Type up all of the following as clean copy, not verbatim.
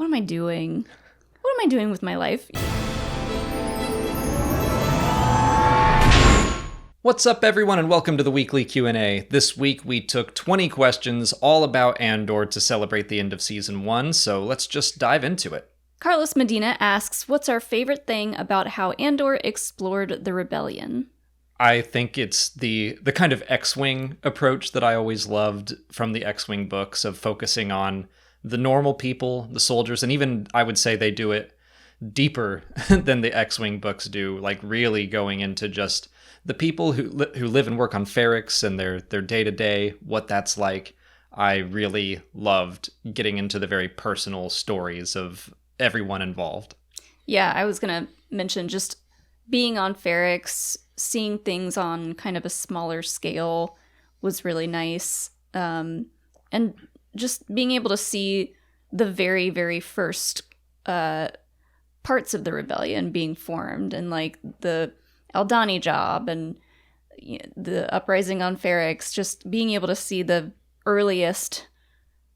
am I doing? What am I doing with my life? What's up, everyone, and welcome to the weekly Q&A. This week we took 20 questions all about Andor to celebrate the end of Season 1, so let's just dive into it. Carlos Medina asks, what's our favorite thing about how Andor explored the rebellion? I think it's the kind of X-Wing approach that I always loved from the X-Wing books of focusing on the normal people, the soldiers, and even I would say they do it deeper than the X-Wing books do, like really going into just the people who live and work on Ferrix and their day-to-day, what that's like. I really loved getting into the very personal stories of everyone involved. Yeah, I was going to mention just being on Ferrix, seeing things on kind of a smaller scale was really nice. And just being able to see the very, very first parts of the rebellion being formed and like the Aldhani job and the uprising on Ferrix, just being able to see the earliest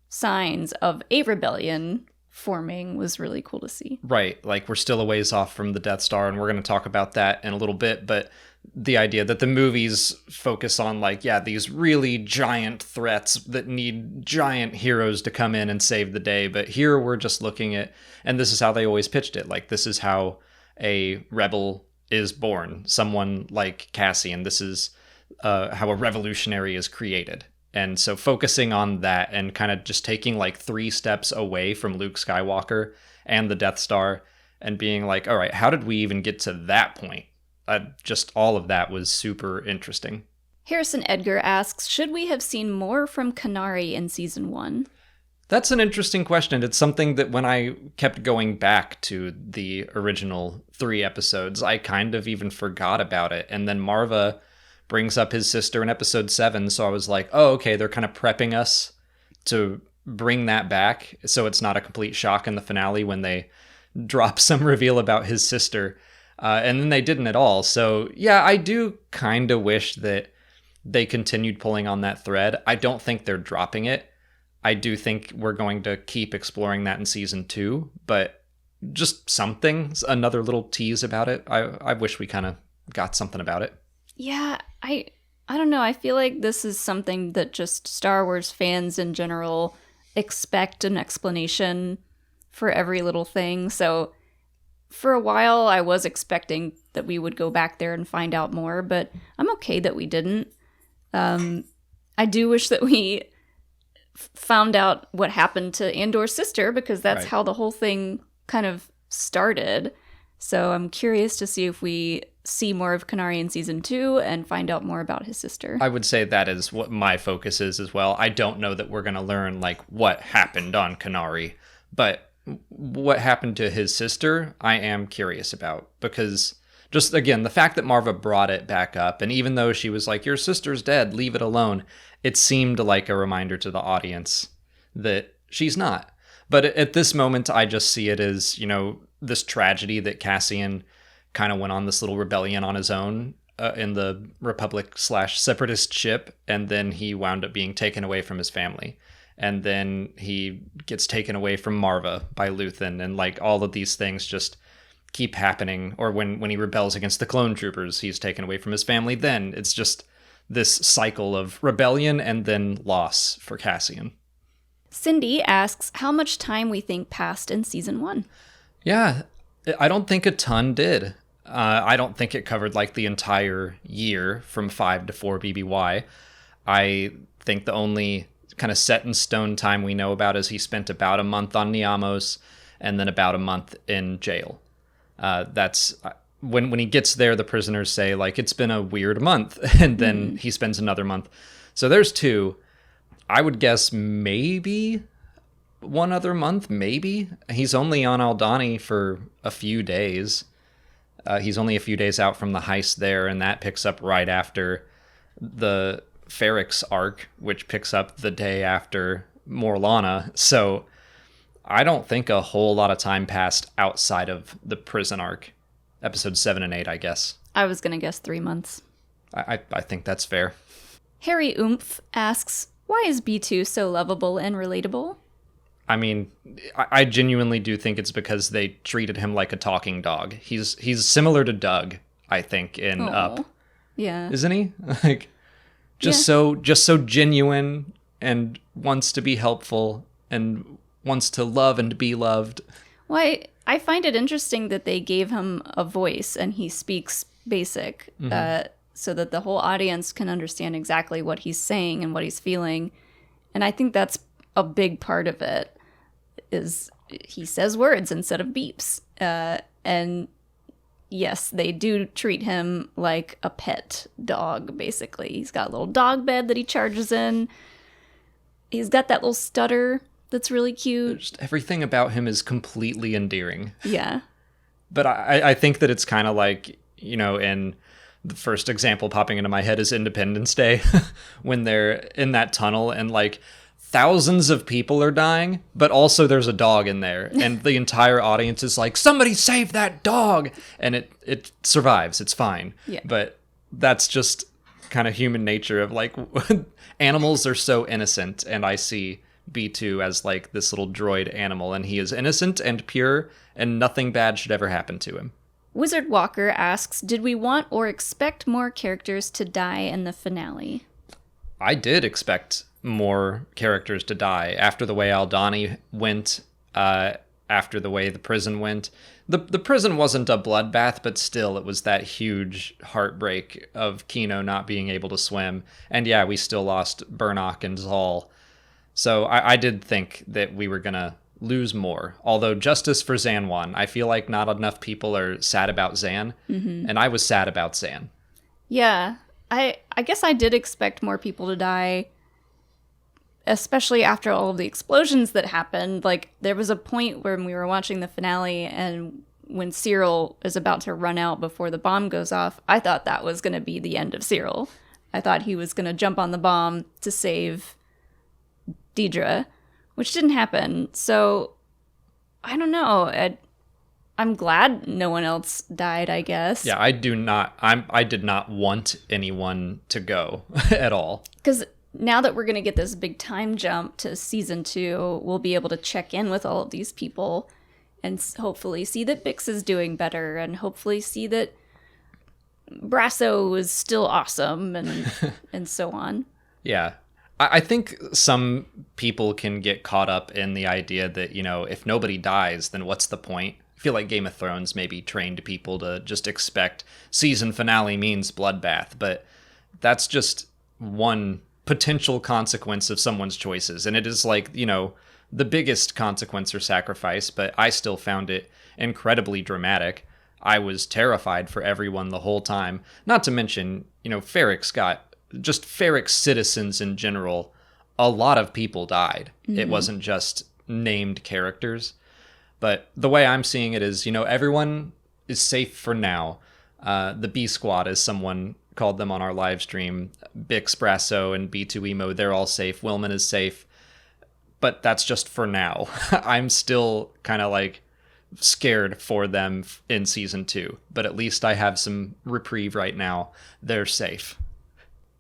signs of a rebellion forming was really cool to see. Right, like we're still a ways off from the Death Star, and we're going to talk about that in a little bit, but the idea that the movies focus on like, yeah, these really giant threats that need giant heroes to come in and save the day, but here we're just looking at, and this is how they always pitched it, like this is how a rebel is born, someone like Cassian. This is how a revolutionary is created. And so focusing on that and kind of just taking like 3 steps away from Luke Skywalker and the Death Star and being like, all right, how did we even get to that point? Just all of that was super interesting. Harrison Edgar asks, should we have seen more from Kenari in Season 1? That's an interesting question. It's something that when I kept going back to the original 3 episodes, I kind of even forgot about it. And then Marva brings up his sister in episode 7, so I was like, oh, okay, they're kind of prepping us to bring that back, so it's not a complete shock in the finale when they drop some reveal about his sister. And then they didn't at all. So yeah, I do kind of wish that they continued pulling on that thread. I don't think they're dropping it. I do think we're going to keep exploring that in Season 2, but just something, another little tease about it. I wish we kind of got something about it. Yeah, I don't know. I feel like this is something that just Star Wars fans in general expect an explanation for every little thing. So for a while, I was expecting that we would go back there and find out more, but I'm okay that we didn't. I do wish that we found out what happened to Andor's sister, because that's how the whole thing kind of started. So I'm curious to see if we see more of Kenari in Season 2 and find out more about his sister. I would say that is what my focus is as well. I don't know that we're going to learn like what happened on Kenari, but what happened to his sister, I am curious about, because just again, the fact that Marva brought it back up, and even though she was like, your sister's dead, leave it alone, it seemed like a reminder to the audience that she's not. But at this moment, I just see it as, you know, this tragedy that Cassian kind of went on this little rebellion on his own in the Republic/Separatist ship, and then he wound up being taken away from his family. And then he gets taken away from Marva by Luthen, and like all of these things just keep happening. Or when he rebels against the clone troopers, he's taken away from his family. Then it's just this cycle of rebellion and then loss for Cassian. Cindy asks how much time we think passed in Season 1. Yeah, I don't think a ton did. I don't think it covered like the entire year from 5 to 4 BBY. I think the only kind of set in stone time we know about is he spent about a month on Niamos and then about a month in jail. That's when he gets there, the prisoners say like, it's been a weird month, and then he spends another month. So there's 2. I would guess maybe 1 other month, maybe. He's only on Aldhani for a few days. He's only a few days out from the heist there, and that picks up right after the Ferrix arc, which picks up the day after Morlana. So I don't think a whole lot of time passed outside of the prison arc. Episodes 7 and 8, I guess. I was going to guess 3 months. I think that's fair. Harry Oomph asks, why is B2 so lovable and relatable? I mean, I genuinely do think it's because they treated him like a talking dog. He's similar to Doug, I think, in Up. Yeah. Isn't he? Like just so genuine and wants to be helpful and wants to love and be loved. Well, I find it interesting that they gave him a voice and he speaks basic, so that the whole audience can understand exactly what he's saying and what he's feeling. And I think that's a big part of it, is he says words instead of beeps. And yes, they do treat him like a pet dog, basically. He's got a little dog bed that he charges in. He's got that little stutter that's really cute. Just everything about him is completely endearing. Yeah. But I think that it's kind of like, you know, in the first example popping into my head is Independence Day, when they're in that tunnel and like thousands of people are dying, but also there's a dog in there, and the entire audience is like, somebody save that dog, and it survives. It's fine. Yeah. But that's just kind of human nature of like animals are so innocent, and I see B2 as like this little droid animal, and he is innocent and pure, and nothing bad should ever happen to him. Wizard Walker asks, did we want or expect more characters to die in the finale? I did expect more characters to die after the way Aldani went, after the way the prison went. The prison wasn't a bloodbath, but still it was that huge heartbreak of Kino not being able to swim. And yeah, we still lost Burnock and Zal. So I did think that we were going to lose more. Although justice for Zan won. I feel like not enough people are sad about Zan, and I was sad about Zan. Yeah, I guess I did expect more people to die, especially after all of the explosions that happened. Like, there was a point when we were watching the finale, and when Cyril is about to run out before the bomb goes off, I thought that was going to be the end of Cyril. I thought he was going to jump on the bomb to save Dedra, which didn't happen. So, I don't know. I'm glad no one else died, I guess. Yeah, I did not want anyone to go at all. Because now that we're going to get this big time jump to season 2, we'll be able to check in with all of these people and hopefully see that Bix is doing better, and hopefully see that Brasso is still awesome, and so on. Yeah. I think some people can get caught up in the idea that, you know, if nobody dies, then what's the point? I feel like Game of Thrones maybe trained people to just expect season finale means bloodbath, but that's just one potential consequence of someone's choices. And it is like, you know, the biggest consequence or sacrifice, but I still found it incredibly dramatic. I was terrified for everyone the whole time. Not to mention, you know, Ferric citizens in general, a lot of people died. It wasn't just named characters. But the way I'm seeing it is, you know, everyone is safe for now. The B Squad, as someone called them on our live stream, Bix, Brasso, and B2 Emo, they're all safe. Willman is safe. But that's just for now. I'm still kind of like scared for them in season 2. But at least I have some reprieve right now. They're safe.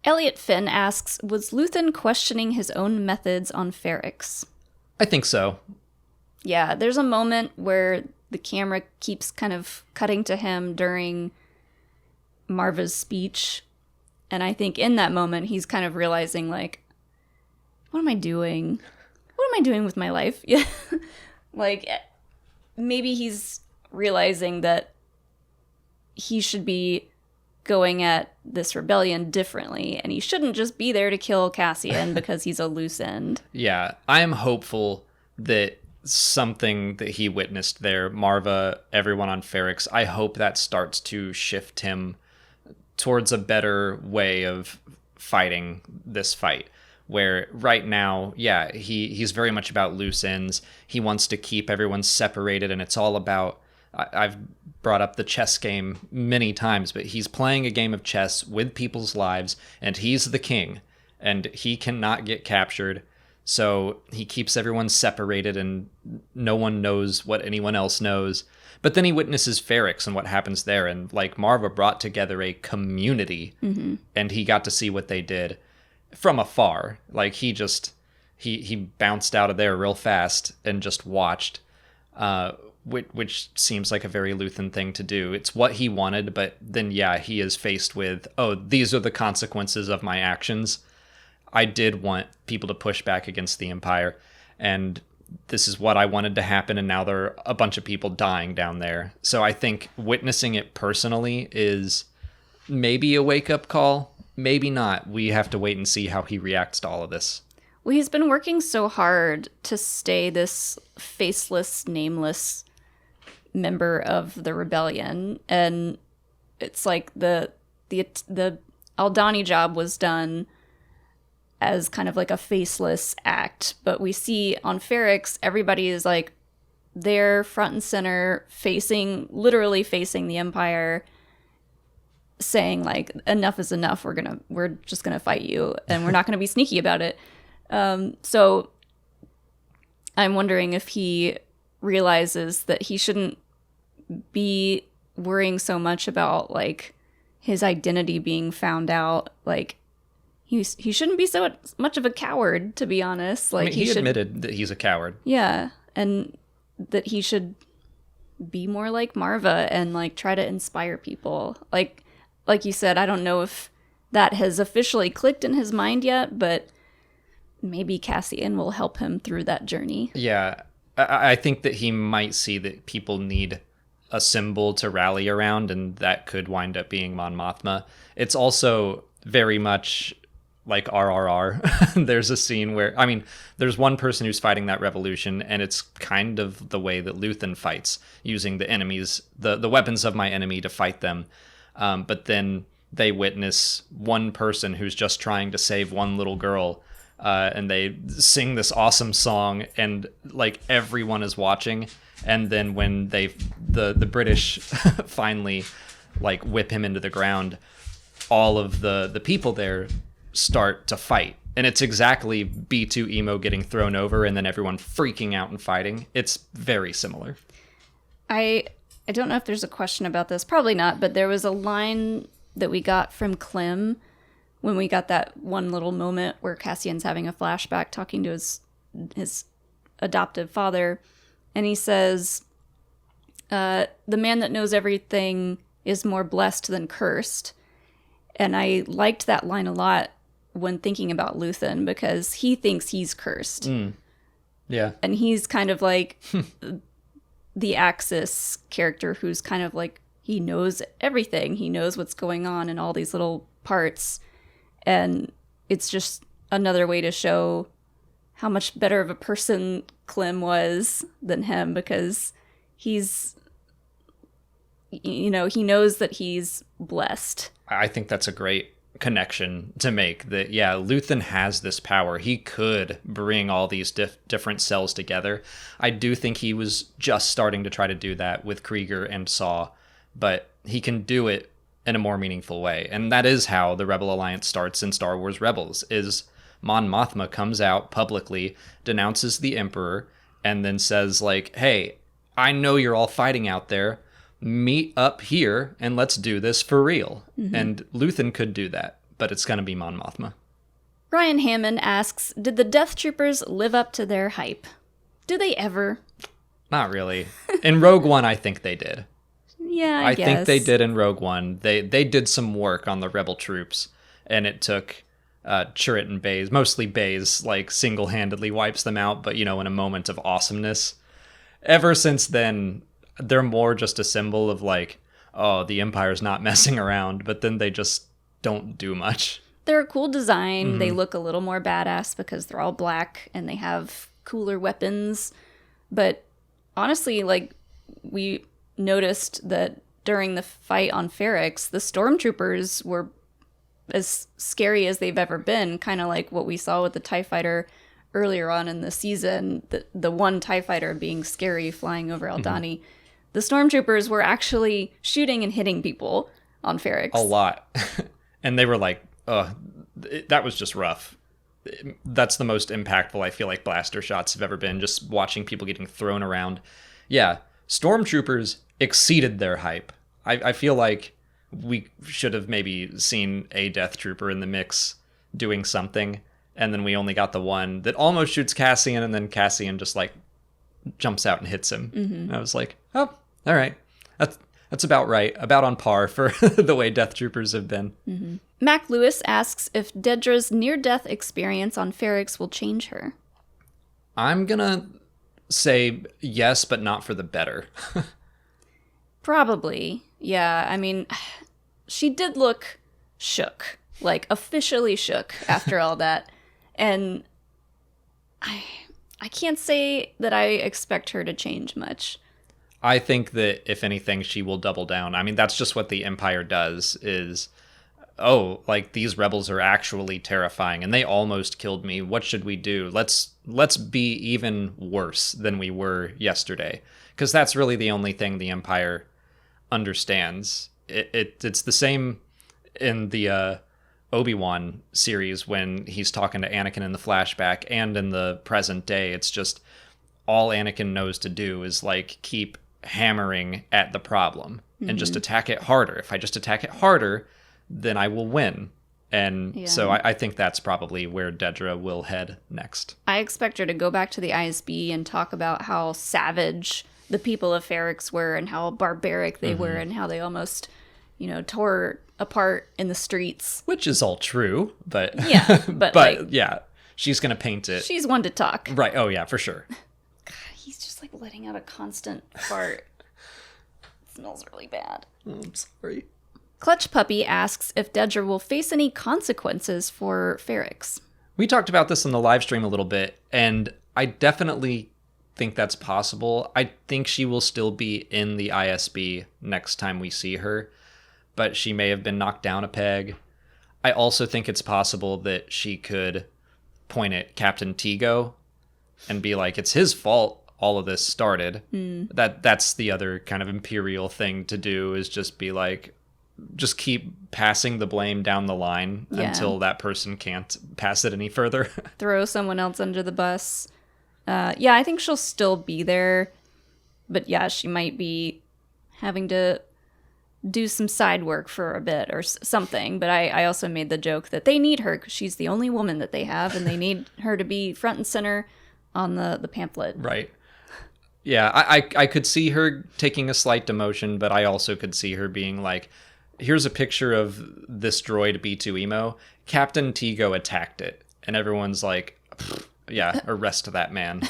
Elliot Finn asks, was Luthen questioning his own methods on Ferrix? I think so. Yeah, there's a moment where the camera keeps kind of cutting to him during Marva's speech. And I think in that moment, he's kind of realizing, like, what am I doing? What am I doing with my life? Yeah. Like, maybe he's realizing that he should be going at this rebellion differently, and he shouldn't just be there to kill Cassian because he's a loose end. Yeah, I am hopeful that something that he witnessed there, Marva, everyone on Ferrix, I hope that starts to shift him towards a better way of fighting this fight. Where right now, yeah, he's very much about loose ends. He wants to keep everyone separated, and it's all about, I've brought up the chess game many times, but he's playing a game of chess with people's lives, and he's the king, and he cannot get captured. So he keeps everyone separated, and no one knows what anyone else knows. But then he witnesses Ferrix and what happens there, and like Marva brought together a community, and he got to see what they did from afar. Like he he bounced out of there real fast and just watched, which seems like a very Lutheran thing to do. It's what he wanted, but then, yeah, he is faced with, oh, these are the consequences of my actions. I did want people to push back against the Empire, and this is what I wanted to happen, and now there are a bunch of people dying down there. So I think witnessing it personally is maybe a wake-up call, maybe not. We have to wait and see how he reacts to all of this. Well, he's been working so hard to stay this faceless, nameless member of the rebellion, and it's like the Aldani job was done as kind of like a faceless act, but we see on Ferrix everybody is like there front and center, literally facing the Empire, saying like enough is enough, we're just gonna fight you, and we're not gonna be sneaky about it. So I'm wondering if he realizes that he shouldn't be worrying so much about like his identity being found out. Like he shouldn't be so much of a coward, to be honest. Like, I mean, he admitted that he's a coward. Yeah, and that he should be more like Marva and like try to inspire people. Like you said, I don't know if that has officially clicked in his mind yet, but maybe Cassian will help him through that journey. Yeah, I think that he might see that people need a symbol to rally around, and that could wind up being Mon Mothma. It's also very much like RRR. There's a scene where, I mean, there's one person who's fighting that revolution, and it's kind of the way that Luthen fights, using the enemies, the weapons of my enemy to fight them. But then they witness one person who's just trying to save one little girl, and they sing this awesome song, and like everyone is watching. And then when the British finally like whip him into the ground, all of the people there start to fight. And it's exactly B2 emo getting thrown over and then everyone freaking out and fighting. It's very similar. I don't know if there's a question about this. Probably not, but there was a line that we got from Clem when we got that one little moment where Cassian's having a flashback talking to his adoptive father. And he says, the man that knows everything is more blessed than cursed. And I liked that line a lot when thinking about Luthen, because he thinks he's cursed. Yeah. And he's kind of like the Axis character who's kind of like, he knows everything. He knows what's going on in all these little parts. And it's just another way to show how much better of a person Clem was than him, because he's, he knows that he's blessed. I think that's a great connection to make, that, yeah, Luthen has this power. He could bring all these different cells together. I do think he was just starting to try to do that with Krieger and Saw, but he can do it in a more meaningful way. And that is how the Rebel Alliance starts in Star Wars Rebels, is Mon Mothma comes out publicly, denounces the Emperor, and then says, like, hey, I know you're all fighting out there. Meet up here, and let's do this for real. Mm-hmm. And Luthen could do that, but it's going to be Mon Mothma. Ryan Hammond asks, did the Death Troopers live up to their hype? Do they ever? Not really. In Rogue One, I think they did. Yeah, I guess. think they did in Rogue One. They did some work on the Rebel troops, and it took Chirrut and Baze, mostly Baze, like single-handedly wipes them out, but, in a moment of awesomeness. Ever since then, they're more just a symbol of like, oh, the Empire's not messing around, but then they just don't do much. They're a cool design. Mm-hmm. They look a little more badass because they're all black and they have cooler weapons. But honestly, like, we noticed that during the fight on Ferrix, the stormtroopers were as scary as they've ever been, kind of like what we saw with the TIE Fighter earlier on in the season, the one TIE Fighter being scary flying over Aldani. Mm-hmm. The stormtroopers were actually shooting and hitting people on Ferrix. A lot. And they were like, that was just rough. That's the most impactful, I feel like, blaster shots have ever been, just watching people getting thrown around. Yeah, stormtroopers exceeded their hype. I feel like we should have maybe seen a Death Trooper in the mix doing something. And then we only got the one that almost shoots Cassian, and then Cassian just like jumps out and hits him. And I was like, oh, all right. That's about right. About on par for the way Death Troopers have been. Mac Lewis asks if Dedra's near-death experience on Ferrix will change her. I'm going to say yes, but not for the better. Probably. Yeah, I mean, she did look shook. Like, officially shook after all that. And I can't say that I expect her to change much. I think that, if anything, she will double down. I mean, that's just what the Empire does is, oh, like, these rebels are actually terrifying, and they almost killed me. What should we do? Let's be even worse than we were yesterday. Because that's really the only thing the Empire understands. It's the same in the Obi-Wan series when he's talking to Anakin in the flashback, and in the present day. It's just all Anakin knows to do is, like, keep hammering at the problem and just attack it harder. If I just attack it harder, then I will win. And so I think that's probably where Dedra will head next. I expect her to go back to the ISB and talk about how savage the people of Ferrix were and how barbaric they were and how they almost, tore apart in the streets. Which is all true, but... Yeah, but like, yeah, she's going to paint it. She's one to talk. Right, oh yeah, for sure. God, he's just like letting out a constant fart. It smells really bad. Oh, I'm sorry. Clutch Puppy asks if Dedra will face any consequences for Ferrix. We talked about this in the live stream a little bit, and I definitely think that's possible. I think she will still be in the ISB next time we see her, but she may have been knocked down a peg. I also think it's possible that she could point at Captain Tigo and be like, it's his fault all of this started. That's the other kind of Imperial thing to do, is just be like, just keep passing the blame down the line until that person can't pass it any further. Throw someone else under the bus. Yeah, I think she'll still be there. But yeah, she might be having to do some side work for a bit or something. But I also made the joke that they need her because she's the only woman that they have, and they need her to be front and center on the pamphlet. Right. Yeah, I could see her taking a slight demotion, but I also could see her being like, here's a picture of this droid B2 emo. Captain Tigo attacked it. And everyone's like, yeah, arrest that man.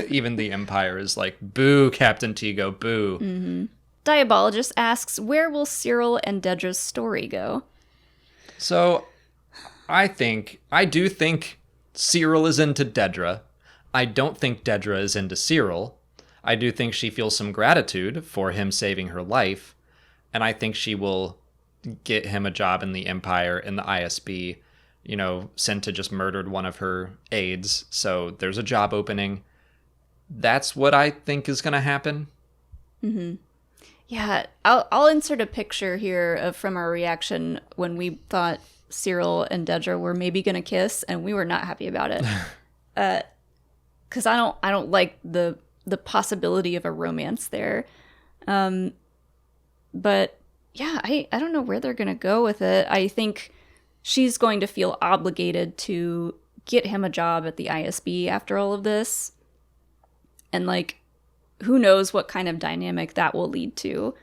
Even the Empire is like, boo, Captain Tigo, boo. Diabologist asks, where will Cyril and Dedra's story go? So, I do think Cyril is into Dedra. I don't think Dedra is into Cyril. I do think she feels some gratitude for him saving her life. And I think she will get him a job in the Empire, in the ISB, sent to just murdered one of her aides. So there's a job opening. That's what I think is going to happen. Yeah, I'll insert a picture here from our reaction when we thought Cyril and Dedra were maybe going to kiss, and we were not happy about it. Because I don't like the possibility of a romance there. But yeah, I don't know where they're going to go with it. I think she's going to feel obligated to get him a job at the ISB after all of this. And like, who knows what kind of dynamic that will lead to.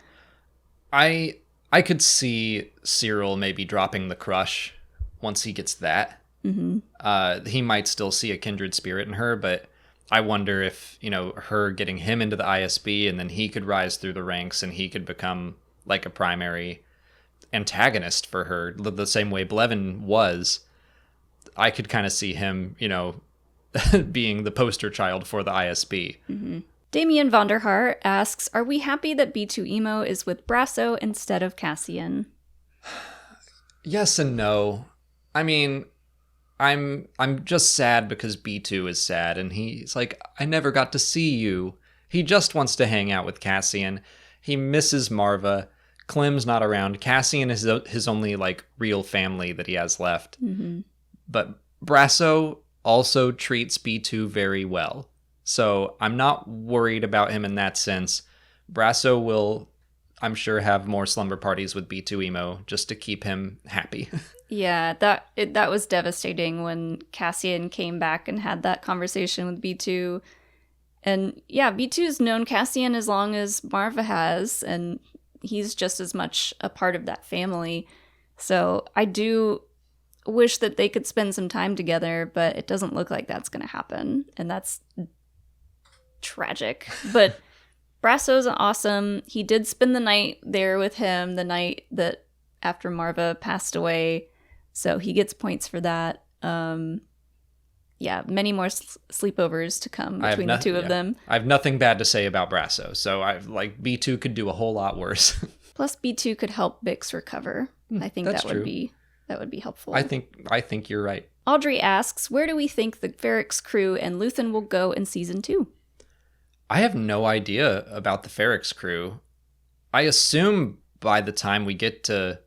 I could see Cyril maybe dropping the crush once he gets that. He might still see a kindred spirit in her, but I wonder if, her getting him into the ISB and then he could rise through the ranks and he could become like a primary antagonist for her, the same way Blevin was. I could kind of see him, being the poster child for the ISB. Damien Vonderhaar asks, are we happy that B2 Emo is with Brasso instead of Cassian? Yes and no. I mean, I'm just sad because B2 is sad, and he's like, I never got to see you. He just wants to hang out with Cassian. He misses Marva. Clem's not around. Cassian is his only, like, real family that he has left. But Brasso also treats B2 very well. So I'm not worried about him in that sense. Brasso will I'm sure, have more slumber parties with B2 emo just to keep him happy. Yeah, that was devastating when Cassian came back and had that conversation with B2. And yeah, B2's known Cassian as long as Marva has, and he's just as much a part of that family. So I do wish that they could spend some time together, but it doesn't look like that's going to happen. And that's tragic. But Brasso's awesome. He did spend the night there with him the night that after Marva passed away. So he gets points for that. Yeah, many more sleepovers to come between the two of them. I have nothing bad to say about Brasso. So B2 could do a whole lot worse. Plus B2 could help Bix recover. I think that would be helpful. I think you're right. Audrey asks, where do we think the Ferrex crew and Luthen will go in season 2? I have no idea about the Ferrex crew. I assume by the time we get to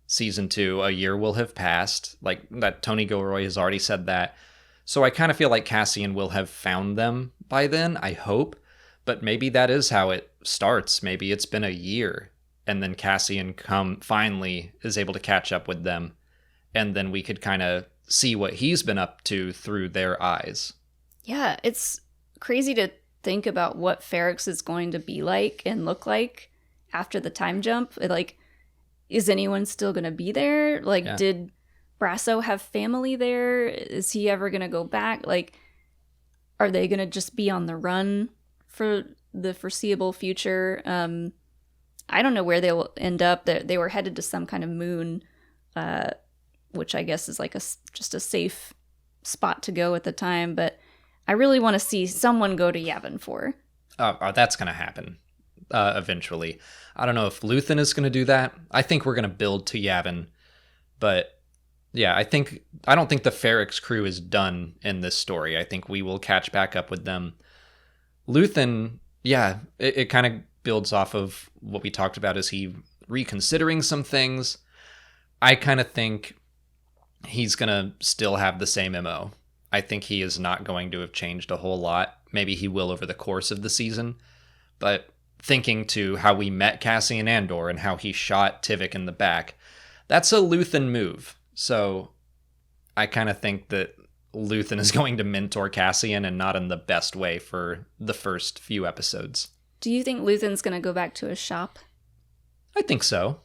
season 2, a year will have passed. Like that, Tony Gilroy has already said that. So I kind of feel like Cassian will have found them by then, I hope. But maybe that is how it starts. Maybe it's been a year, and then Cassian finally is able to catch up with them. And then we could kind of see what he's been up to through their eyes. Yeah, it's crazy to think about what Ferrex is going to be like and look like after the time jump. Is anyone still going to be there? Did Brasso have family there? Is he ever going to go back? Are they going to just be on the run for the foreseeable future? I don't know where they'll end up. They were headed to some kind of moon, which I guess is just a safe spot to go at the time. But I really want to see someone go to Yavin 4. That's going to happen eventually. I don't know if Luthen is going to do that. I think we're going to build to Yavin. But yeah, I don't think the Ferrex crew is done in this story. I think we will catch back up with them. Luthen, yeah, it kind of builds off of what we talked about. Is he reconsidering some things? I kind of think he's going to still have the same MO. I think he is not going to have changed a whole lot. Maybe he will over the course of the season. But thinking to how we met Cassian Andor and how he shot Tivik in the back, that's a Luthen move. So I kind of think that Luthen is going to mentor Cassian, and not in the best way for the first few episodes. Do you think Luthen's going to go back to his shop? I think so.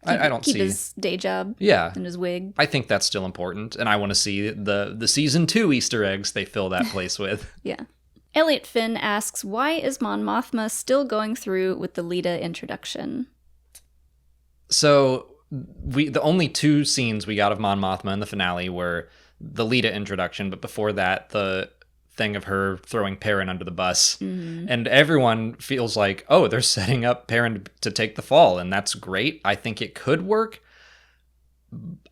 I don't keep see his day job. Yeah, and his wig. I think that's still important, and I want to see the season 2 Easter eggs they fill that place with. Yeah. Elliot Finn asks, why is Mon Mothma still going through with the Lita introduction? So the only 2 scenes we got of Mon Mothma in the finale were the Lita introduction, but before that, the thing of her throwing Perrin under the bus. Mm-hmm. And everyone feels like, oh, they're setting up Perrin to take the fall, and that's great. I think it could work.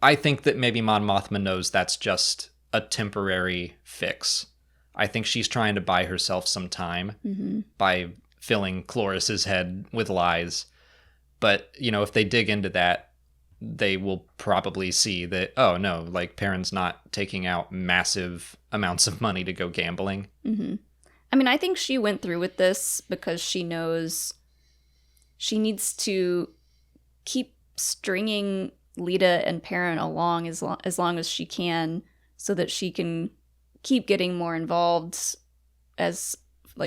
I think that maybe Mon Mothma knows that's just a temporary fix. I think she's trying to buy herself some time by filling Cloris's head with lies. But, if they dig into that, they will probably see that, oh no, Perrin's not taking out massive amounts of money to go gambling. Mm-hmm. I mean, I think she went through with this because she knows she needs to keep stringing Lita and Perrin along as long as she can, so that she can keep getting more involved as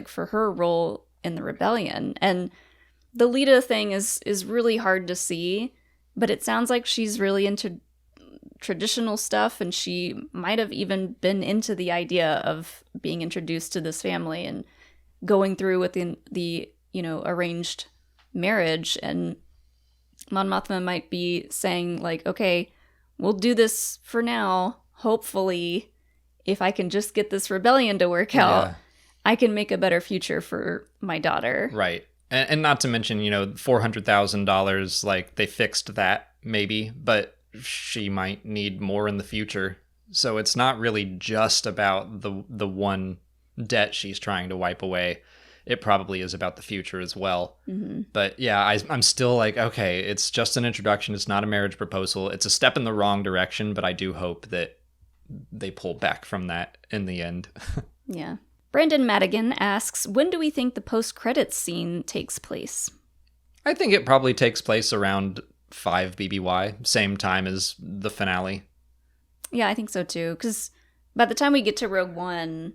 for her role in the rebellion. And the Lita thing is really hard to see, but it sounds like she's really into traditional stuff, and she might have even been into the idea of being introduced to this family and going through with the arranged marriage. And Mon Mothma might be saying okay, we'll do this for now. Hopefully, if I can just get this rebellion to work out, I can make a better future for my daughter. Right. And not to mention, $400,000, they fixed that maybe, but she might need more in the future. So it's not really just about the one debt she's trying to wipe away. It probably is about the future as well. Mm-hmm. But yeah, I'm still okay, it's just an introduction. It's not a marriage proposal. It's a step in the wrong direction, but I do hope that they pull back from that in the end. Yeah. Brandon Madigan asks, when do we think the post-credits scene takes place? I think it probably takes place around 5 BBY, same time as the finale. Yeah, I think so too. Because by the time we get to Rogue One,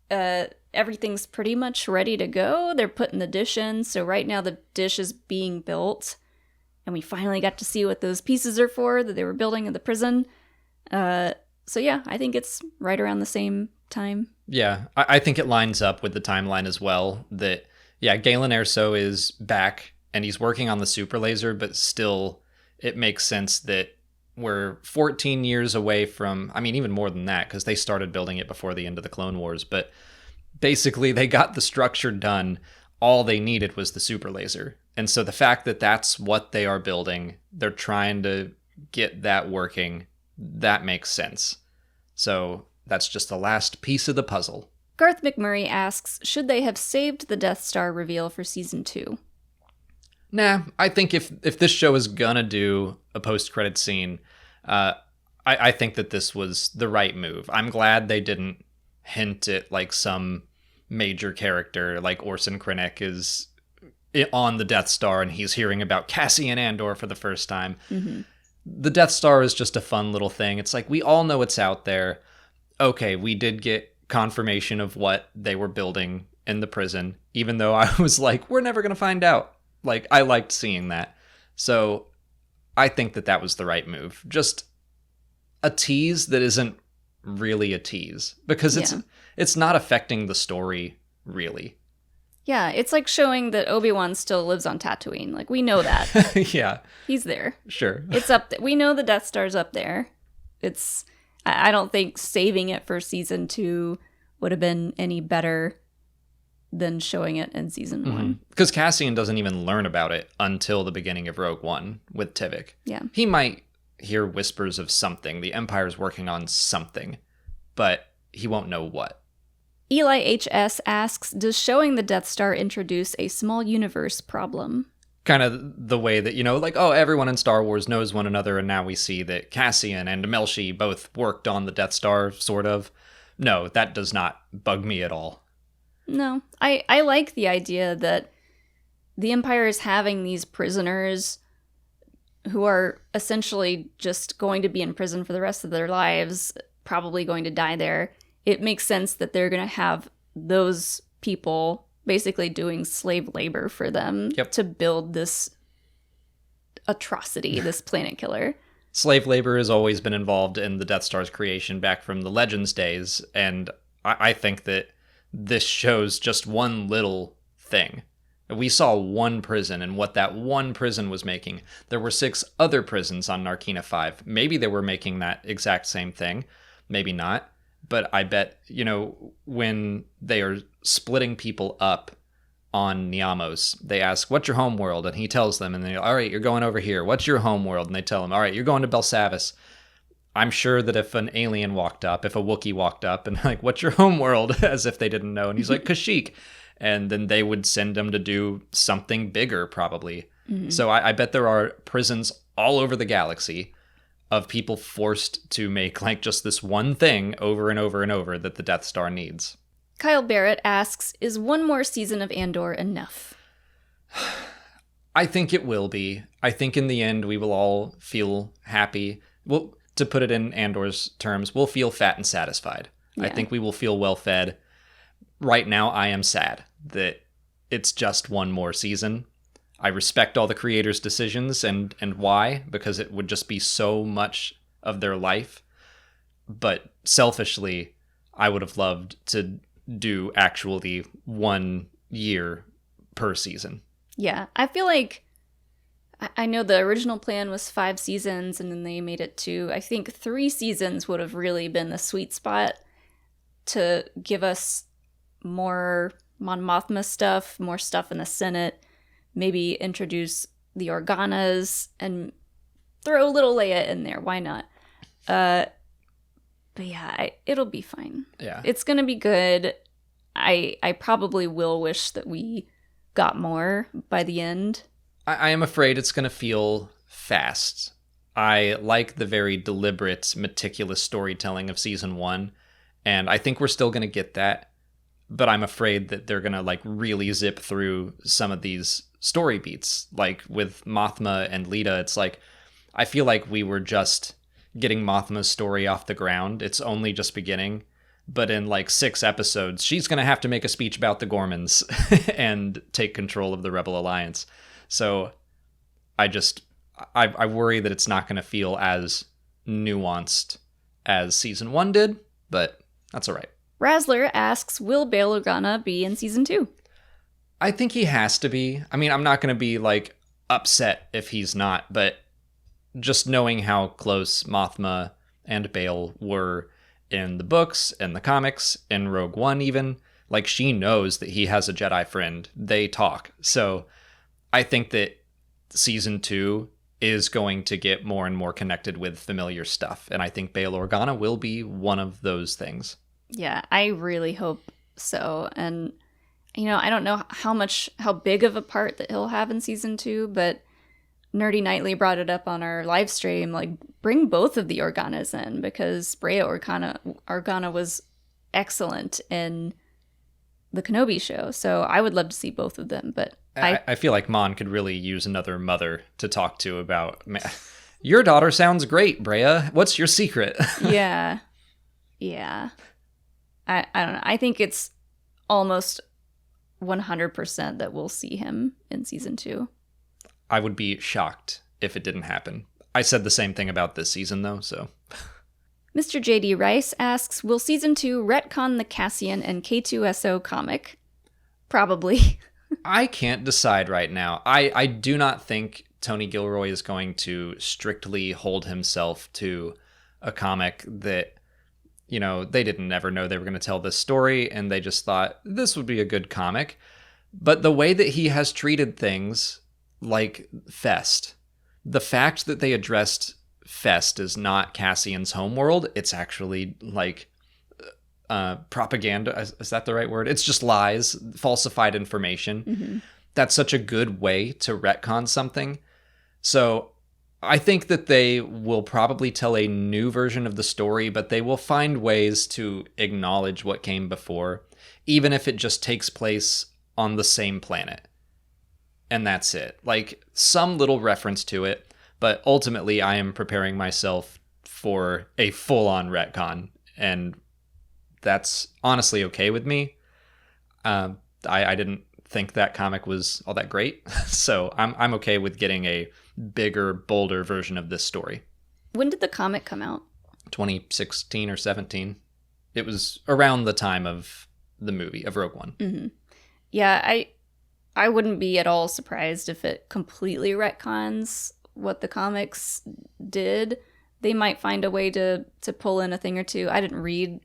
everything's pretty much ready to go. They're putting the dish in. So right now the dish is being built. And we finally got to see what those pieces are for that they were building in the prison. So yeah, I think it's right around the same time. Yeah, I think it lines up with the timeline as well. That, yeah, Galen Erso is back and he's working on the super laser, but still it makes sense that we're 14 years away from, I mean, even more than that, because they started building it before the end of the Clone Wars. But basically, they got the structure done. All they needed was the super laser. And so the fact that that's what they are building, they're trying to get that working, that makes sense. So that's just the last piece of the puzzle. Garth McMurray asks, should they have saved the Death Star reveal for season 2? Nah, I think if this show is gonna do a post-credit scene, I think that this was the right move. I'm glad they didn't hint at like some major character like Orson Krennic is on the Death Star and he's hearing about Cassian Andor for the first time. Mm-hmm. The Death Star is just a fun little thing. It's like, we all know it's out there. Okay, we did get confirmation of what they were building in the prison, even though I was like, we're never going to find out. Like, I liked seeing that. So I think that that was the right move. Just a tease that isn't really a tease, because it's not affecting the story, really. Yeah, it's like showing that Obi-Wan still lives on Tatooine. Like, we know that. Yeah. He's there. Sure. It's up there. We know the Death Star's up there. I don't think saving it for season 2 would have been any better than showing it in season 1. Because Cassian doesn't even learn about it until the beginning of Rogue One with Tivik. Yeah. He might hear whispers of something. The Empire's working on something, but he won't know what. Eli HS asks, does showing the Death Star introduce a small universe problem? Kind of the way that, like, oh, everyone in Star Wars knows one another, and now we see that Cassian and Melshi both worked on the Death Star, sort of. No, that does not bug me at all. No, I like the idea that the Empire is having these prisoners who are essentially just going to be in prison for the rest of their lives, probably going to die there. It makes sense that they're going to have those people basically doing slave labor for them to build this atrocity, this planet killer. Slave labor has always been involved in the Death Star's creation back from the Legends days, and I think that this shows just one little thing. We saw one prison and what that one prison was making. There were 6 other prisons on Narkina 5. Maybe they were making that exact same thing. Maybe not. But I bet, when they are splitting people up on Niamos, they ask, what's your home world? And he tells them, and they go, all right, you're going over here. What's your home world? And they tell him, all right, you're going to Belsavis. I'm sure that if an alien walked up, if a Wookiee walked up and like, what's your home world? As if they didn't know. And he's like, Kashyyyk. And then they would send him to do something bigger, probably. Mm-hmm. So I bet there are prisons all over the galaxy of people forced to make like just this one thing over and over and over that the Death Star needs. Kyle Barrett asks, is one more season of Andor enough? I think it will be. I think in the end we will all feel happy. Well, to put it in Andor's terms, we'll feel fat and satisfied. Yeah. I think we will feel well fed. Right now I am sad that it's just one more season. I respect all the creators' decisions and why, because it would just be so much of their life. But selfishly, I would have loved to do actually 1 year per season. Yeah, I feel like, I know the original plan was 5 seasons and then they made it to, I think 3 seasons would have really been the sweet spot to give us more Mon Mothma stuff, more stuff in the Senate, maybe introduce the Organas and throw a little Leia in there. Why not? But yeah, it'll be fine. Yeah. It's going to be good. I probably will wish that we got more by the end. I am afraid it's going to feel fast. I like the very deliberate, meticulous storytelling of season 1, and I think we're still going to get that. But I'm afraid that they're going to like really zip through some of these story beats. Like with Mothma and Lita, it's like, I feel like we were just getting Mothma's story off the ground. It's only just beginning. But in like 6 episodes, she's going to have to make a speech about the Gormans and take control of the Rebel Alliance. So I worry that it's not going to feel as nuanced as season 1 did, but that's all right. Razzler asks, will Bail Organa be in season 2? I think he has to be. I mean, I'm not going to be like upset if he's not, but just knowing how close Mothma and Bail were in the books and the comics, in Rogue One even, like she knows that he has a Jedi friend. They talk. So I think that season 2 is going to get more and more connected with familiar stuff. And I think Bail Organa will be one of those things. Yeah, I really hope so. And, you know, I don't know how big of a part that he'll have in season 2, but Nerdy Nightly brought it up on our live stream, like, bring both of the Organas in, because Brea Organa was excellent in the Kenobi show. So I would love to see both of them, but I feel like Mon could really use another mother to talk to about, man, your daughter sounds great, Brea. What's your secret? Yeah. I don't know. I think it's almost 100% that we'll see him in season 2. I would be shocked if it didn't happen. I said the same thing about this season, though, so. Mr. J.D. Rice asks, will season 2 retcon the Cassian and K2SO comic? Probably. I can't decide right now. I do not think Tony Gilroy is going to strictly hold himself to a comic that, you know, they didn't ever know they were going to tell this story, and they just thought this would be a good comic. But the way that he has treated things, like Fest, the fact that they addressed Fest as not Cassian's homeworld, it's actually like propaganda. Is that the right word? It's just lies, falsified information. Mm-hmm. That's such a good way to retcon something. So I think that they will probably tell a new version of the story, but they will find ways to acknowledge what came before, even if it just takes place on the same planet. And that's it. Like, some little reference to it, but ultimately I am preparing myself for a full-on retcon, and that's honestly okay with me. I didn't think that comic was all that great, so I'm okay with getting a bigger, bolder version of this story. When did the comic come out? 2016 or 17. It was around the time of the movie, of Rogue One. Mm-hmm. Yeah, I wouldn't be at all surprised if it completely retcons what the comics did. They might find a way to pull in a thing or two. I didn't read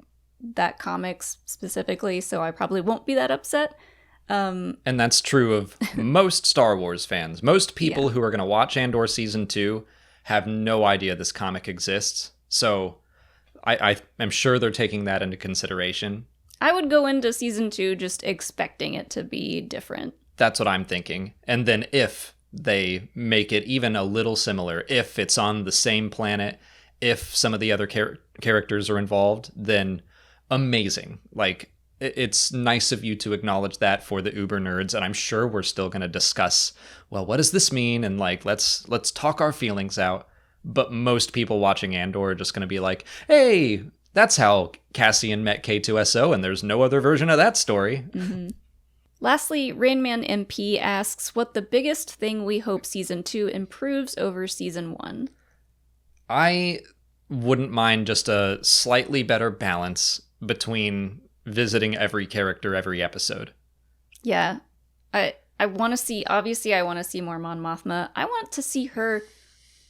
that comics specifically, so I probably won't be that upset. And that's true of most Star Wars fans. Most people who are going to watch Andor Season 2 have no idea this comic exists. So I am sure they're taking that into consideration. I would go into Season 2 just expecting it to be different. That's what I'm thinking. And then if they make it even a little similar, if it's on the same planet, if some of the other characters are involved, then amazing. Like, it's nice of you to acknowledge that for the uber nerds, and I'm sure we're still going to discuss, well, what does this mean? And like, let's talk our feelings out. But most people watching Andor are just going to be like, hey, that's how Cassian met K2SO, and there's no other version of that story. Mm-hmm. Lastly, Rainman MP asks what the biggest thing we hope Season 2 improves over Season 1. I wouldn't mind just a slightly better balance between visiting every character every episode. Yeah. I want to see, obviously I want to see more Mon Mothma. I want to see her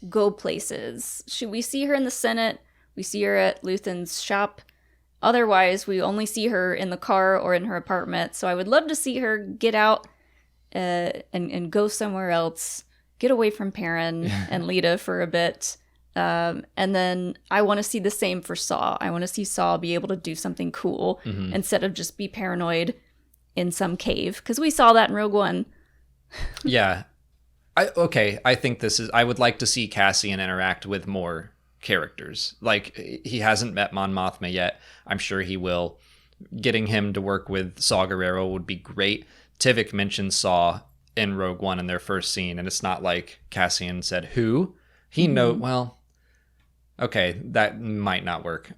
go places. We see her in the Senate. We see her at Luthen's shop. Otherwise, we only see her in the car or in her apartment. So I would love to see her get out and go somewhere else, get away from Perrin and Lita for a bit. And then I want to see the same for Saw. I want to see Saw be able to do something cool instead of just be paranoid in some cave. Because we saw that in Rogue One. Yeah. I think I would like to see Cassian interact with more characters. Like, he hasn't met Mon Mothma yet. I'm sure he will. Getting him to work with Saw Gerrera would be great. Tivik mentioned Saw in Rogue One in their first scene, and it's not like Cassian said, who? He well, okay, that might not work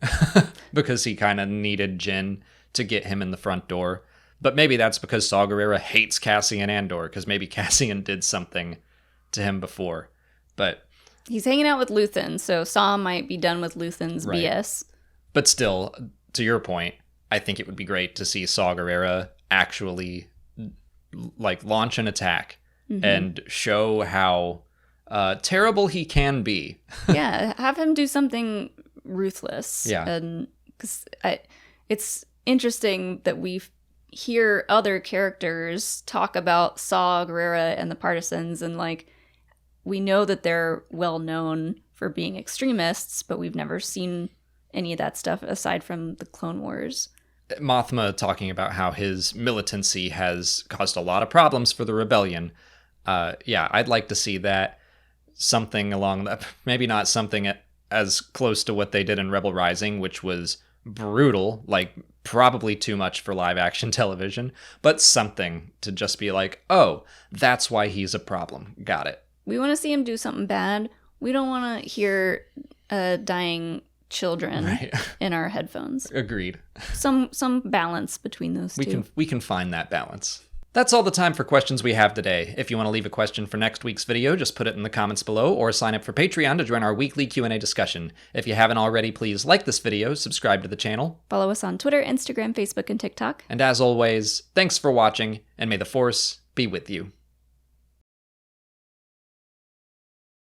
because he kind of needed Jyn to get him in the front door. But maybe that's because Saw Gerrera hates Cassian Andor, because maybe Cassian did something to him before. But he's hanging out with Luthen, so Saw might be done with Luthen's BS. But still, to your point, I think it would be great to see Saw Gerrera actually like launch an attack and show how terrible he can be. Yeah, have him do something ruthless. Yeah. And because it's interesting that we hear other characters talk about Saw Gerrera and the Partisans, and like we know that they're well known for being extremists, but we've never seen any of that stuff aside from the Clone Wars. Mothma talking about how his militancy has caused a lot of problems for the rebellion. Yeah, I'd like to see that. Something along that, maybe not something as close to what they did in Rebel Rising, which was brutal, like probably too much for live action television, but something to just be like, oh, that's why he's a problem. Got it. We want to see him do something bad. We don't want to hear dying children in our headphones. Agreed. Some balance between those two. We can find that balance. That's all the time for questions we have today. If you want to leave a question for next week's video, just put it in the comments below or sign up for Patreon to join our weekly Q&A discussion. If you haven't already, please like this video, subscribe to the channel. Follow us on Twitter, Instagram, Facebook, and TikTok. And as always, thanks for watching, and may the Force be with you.